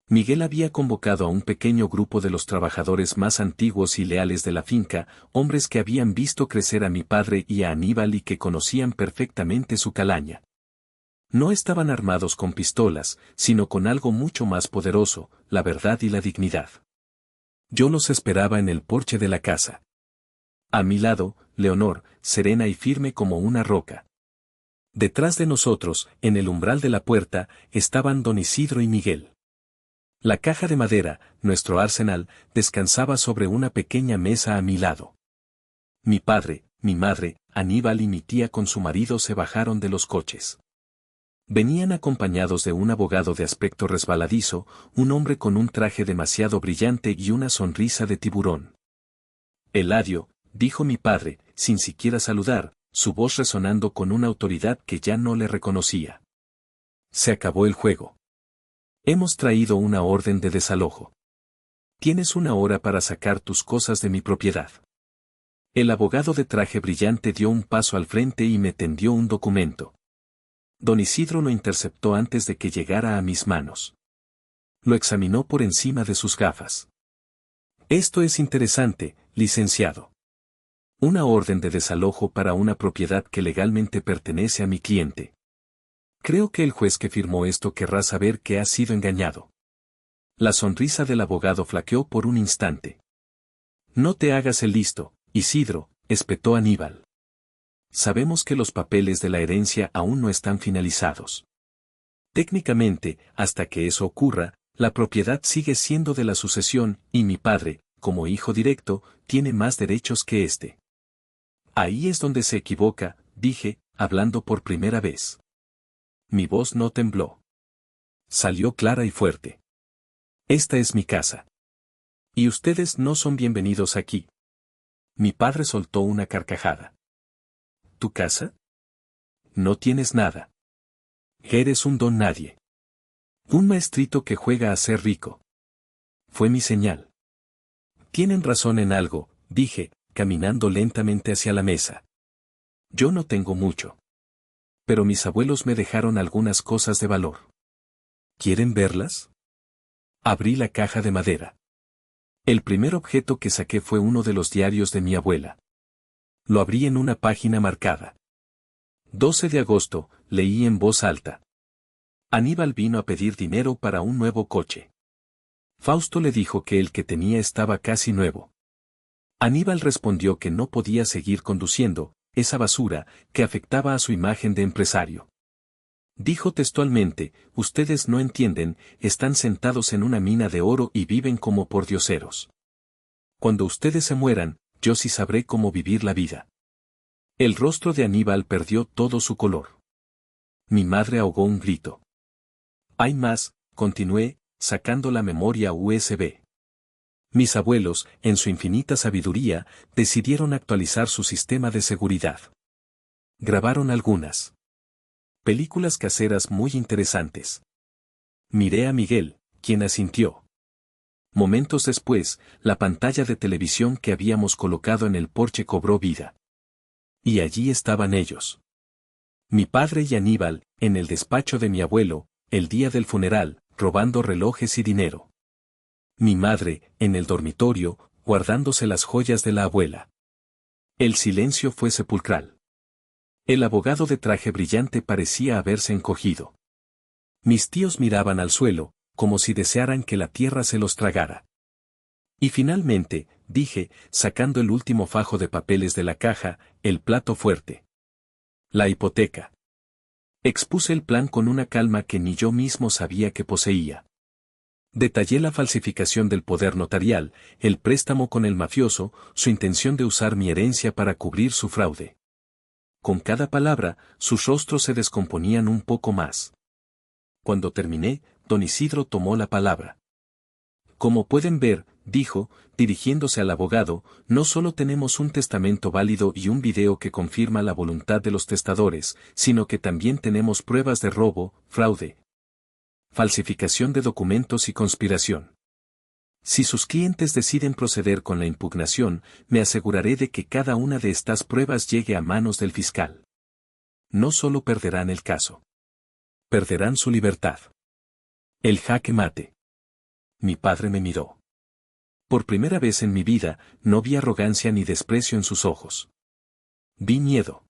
Miguel había convocado a un pequeño grupo de los trabajadores más antiguos y leales de la finca, hombres que habían visto crecer a mi padre y a Aníbal y que conocían perfectamente su calaña. No estaban armados con pistolas, sino con algo mucho más poderoso, la verdad y la dignidad. Yo los esperaba en el porche de la casa. A mi lado, Leonor, serena y firme como una roca. Detrás de nosotros, en el umbral de la puerta, estaban don Isidro y Miguel. La caja de madera, nuestro arsenal, descansaba sobre una pequeña mesa a mi lado. Mi padre, mi madre, Aníbal y mi tía con su marido se bajaron de los coches. Venían acompañados de un abogado de aspecto resbaladizo, un hombre con un traje demasiado brillante y una sonrisa de tiburón. Eladio, dijo mi padre, sin siquiera saludar, su voz resonando con una autoridad que ya no le reconocía. Se acabó el juego. Hemos traído una orden de desalojo. Tienes 1 hora para sacar tus cosas de mi propiedad. El abogado de traje brillante dio un paso al frente y me tendió un documento. Don Isidro lo interceptó antes de que llegara a mis manos. Lo examinó por encima de sus gafas. Esto es interesante, licenciado. Una orden de desalojo para una propiedad que legalmente pertenece a mi cliente. Creo que el juez que firmó esto querrá saber que ha sido engañado. La sonrisa del abogado flaqueó por un instante. No te hagas el listo, Isidro, espetó Aníbal. Sabemos que los papeles de la herencia aún no están finalizados. Técnicamente, hasta que eso ocurra, la propiedad sigue siendo de la sucesión, y mi padre, como hijo directo, tiene más derechos que este. Ahí es donde se equivoca, dije, hablando por primera vez. Mi voz no tembló. Salió clara y fuerte. Esta es mi casa. Y ustedes no son bienvenidos aquí. Mi padre soltó una carcajada. ¿Tu casa? No tienes nada. Eres un don nadie. Un maestrito que juega a ser rico. Fue mi señal. Tienen razón en algo, dije, caminando lentamente hacia la mesa. Yo no tengo mucho. Pero mis abuelos me dejaron algunas cosas de valor. ¿Quieren verlas? Abrí la caja de madera. El primer objeto que saqué fue uno de los diarios de mi abuela. Lo abrí en una página marcada. 12 de agosto, leí en voz alta. Aníbal vino a pedir dinero para un nuevo coche. Fausto le dijo que el que tenía estaba casi nuevo. Aníbal respondió que no podía seguir conduciendo esa basura que afectaba a su imagen de empresario. Dijo textualmente, ustedes no entienden, están sentados en una mina de oro y viven como pordioseros. Cuando ustedes se mueran, yo sí sabré cómo vivir la vida. El rostro de Aníbal perdió todo su color. Mi madre ahogó un grito. Hay más, continué, sacando la memoria USB. Mis abuelos, en su infinita sabiduría, decidieron actualizar su sistema de seguridad. Grabaron algunas películas caseras muy interesantes. Miré a Miguel, quien asintió. Momentos después, la pantalla de televisión que habíamos colocado en el porche cobró vida. Y allí estaban ellos. Mi padre y Aníbal, en el despacho de mi abuelo, el día del funeral, robando relojes y dinero. Mi madre, en el dormitorio, guardándose las joyas de la abuela. El silencio fue sepulcral. El abogado de traje brillante parecía haberse encogido. Mis tíos miraban al suelo, como si desearan que la tierra se los tragara. Y finalmente, dije, sacando el último fajo de papeles de la caja, el plato fuerte. La hipoteca. Expuse el plan con una calma que ni yo mismo sabía que poseía. Detallé la falsificación del poder notarial, el préstamo con el mafioso, su intención de usar mi herencia para cubrir su fraude. Con cada palabra, sus rostros se descomponían un poco más. Cuando terminé, don Isidro tomó la palabra. Como pueden ver, dijo, dirigiéndose al abogado, no solo tenemos un testamento válido y un video que confirma la voluntad de los testadores, sino que también tenemos pruebas de robo, fraude, falsificación de documentos y conspiración. Si sus clientes deciden proceder con la impugnación, me aseguraré de que cada una de estas pruebas llegue a manos del fiscal. No solo perderán el caso. Perderán su libertad. El jaque mate. Mi padre me miró. Por primera vez en mi vida, no vi arrogancia ni desprecio en sus ojos. Vi miedo.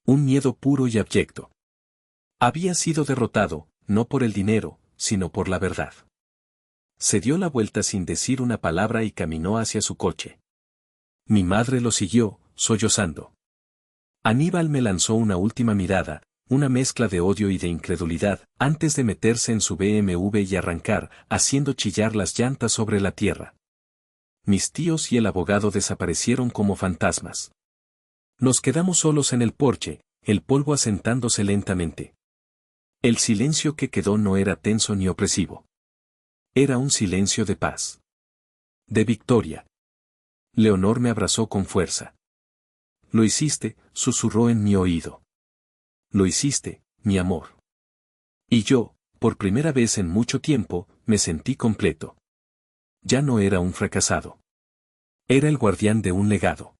Un miedo puro y abyecto. Había sido derrotado, no por el dinero, sino por la verdad. Se dio la vuelta sin decir una palabra y caminó hacia su coche. Mi madre lo siguió, sollozando. Aníbal me lanzó una última mirada, una mezcla de odio y de incredulidad, antes de meterse en su BMW y arrancar, haciendo chillar las llantas sobre la tierra. Mis tíos y el abogado desaparecieron como fantasmas. Nos quedamos solos en el porche, el polvo asentándose lentamente. El silencio que quedó no era tenso ni opresivo. Era un silencio de paz. De victoria. Leonor me abrazó con fuerza. Lo hiciste, susurró en mi oído. Lo hiciste, mi amor. Y yo, por primera vez en mucho tiempo, me sentí completo. Ya no era un fracasado. Era el guardián de un legado.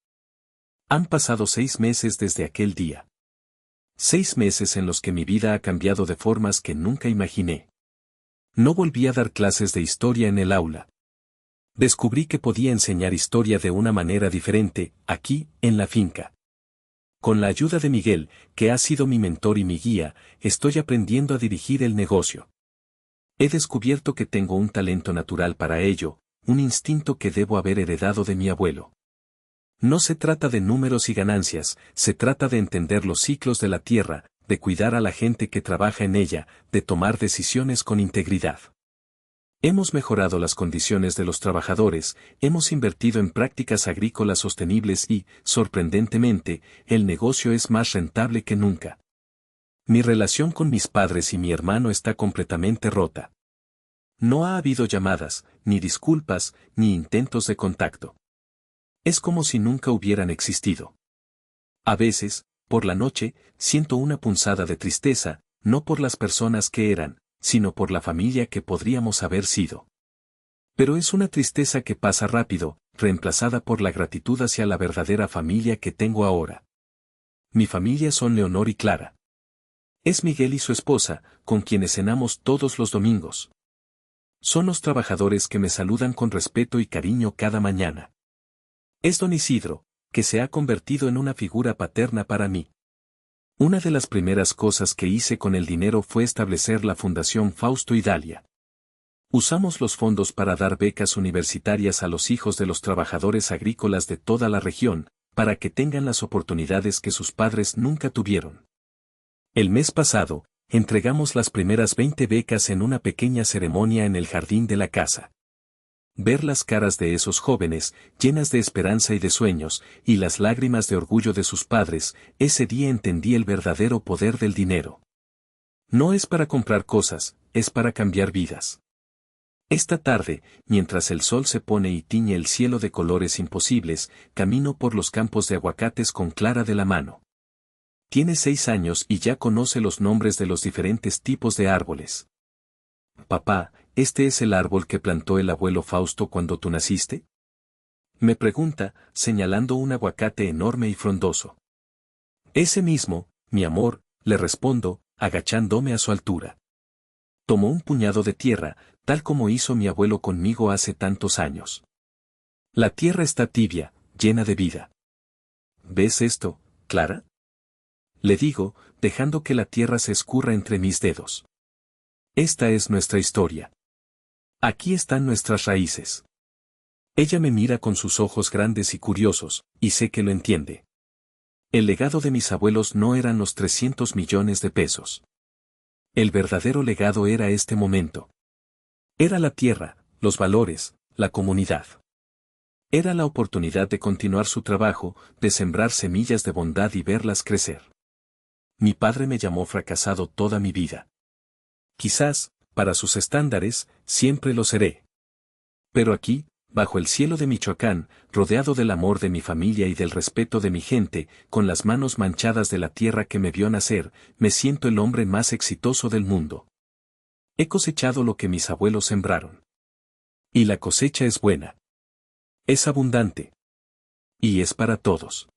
Han pasado 6 meses desde aquel día. 6 meses en los que mi vida ha cambiado de formas que nunca imaginé. No volví a dar clases de historia en el aula. Descubrí que podía enseñar historia de una manera diferente, aquí, en la finca. Con la ayuda de Miguel, que ha sido mi mentor y mi guía, estoy aprendiendo a dirigir el negocio. He descubierto que tengo un talento natural para ello, un instinto que debo haber heredado de mi abuelo. No se trata de números y ganancias, se trata de entender los ciclos de la tierra, de cuidar a la gente que trabaja en ella, de tomar decisiones con integridad. Hemos mejorado las condiciones de los trabajadores, hemos invertido en prácticas agrícolas sostenibles y, sorprendentemente, el negocio es más rentable que nunca. Mi relación con mis padres y mi hermano está completamente rota. No ha habido llamadas, ni disculpas, ni intentos de contacto. Es como si nunca hubieran existido. A veces, por la noche, siento una punzada de tristeza, no por las personas que eran, sino por la familia que podríamos haber sido. Pero es una tristeza que pasa rápido, reemplazada por la gratitud hacia la verdadera familia que tengo ahora. Mi familia son Leonor y Clara. Es Miguel y su esposa, con quienes cenamos todos los domingos. Son los trabajadores que me saludan con respeto y cariño cada mañana. Es don Isidro, que se ha convertido en una figura paterna para mí. Una de las primeras cosas que hice con el dinero fue establecer la Fundación Fausto y Dalia. Usamos los fondos para dar becas universitarias a los hijos de los trabajadores agrícolas de toda la región, para que tengan las oportunidades que sus padres nunca tuvieron. El mes pasado, entregamos las primeras 20 becas en una pequeña ceremonia en el jardín de la casa. Ver las caras de esos jóvenes, llenas de esperanza y de sueños, y las lágrimas de orgullo de sus padres, ese día entendí el verdadero poder del dinero. No es para comprar cosas, es para cambiar vidas. Esta tarde, mientras el sol se pone y tiñe el cielo de colores imposibles, camino por los campos de aguacates con Clara de la mano. Tiene 6 años y ya conoce los nombres de los diferentes tipos de árboles. Papá, ¿este es el árbol que plantó el abuelo Fausto cuando tú naciste? Me pregunta, señalando un aguacate enorme y frondoso. Ese mismo, mi amor, le respondo, agachándome a su altura. Tomó un puñado de tierra, tal como hizo mi abuelo conmigo hace tantos años. La tierra está tibia, llena de vida. ¿Ves esto, Clara? Le digo, dejando que la tierra se escurra entre mis dedos. Esta es nuestra historia. Aquí están nuestras raíces. Ella me mira con sus ojos grandes y curiosos, y sé que lo entiende. El legado de mis abuelos no eran los 300 millones de pesos. El verdadero legado era este momento. Era la tierra, los valores, la comunidad. Era la oportunidad de continuar su trabajo, de sembrar semillas de bondad y verlas crecer. Mi padre me llamó fracasado toda mi vida. Quizás, para sus estándares, siempre lo seré. Pero aquí, bajo el cielo de Michoacán, rodeado del amor de mi familia y del respeto de mi gente, con las manos manchadas de la tierra que me vio nacer, me siento el hombre más exitoso del mundo. He cosechado lo que mis abuelos sembraron. Y la cosecha es buena. Es abundante. Y es para todos.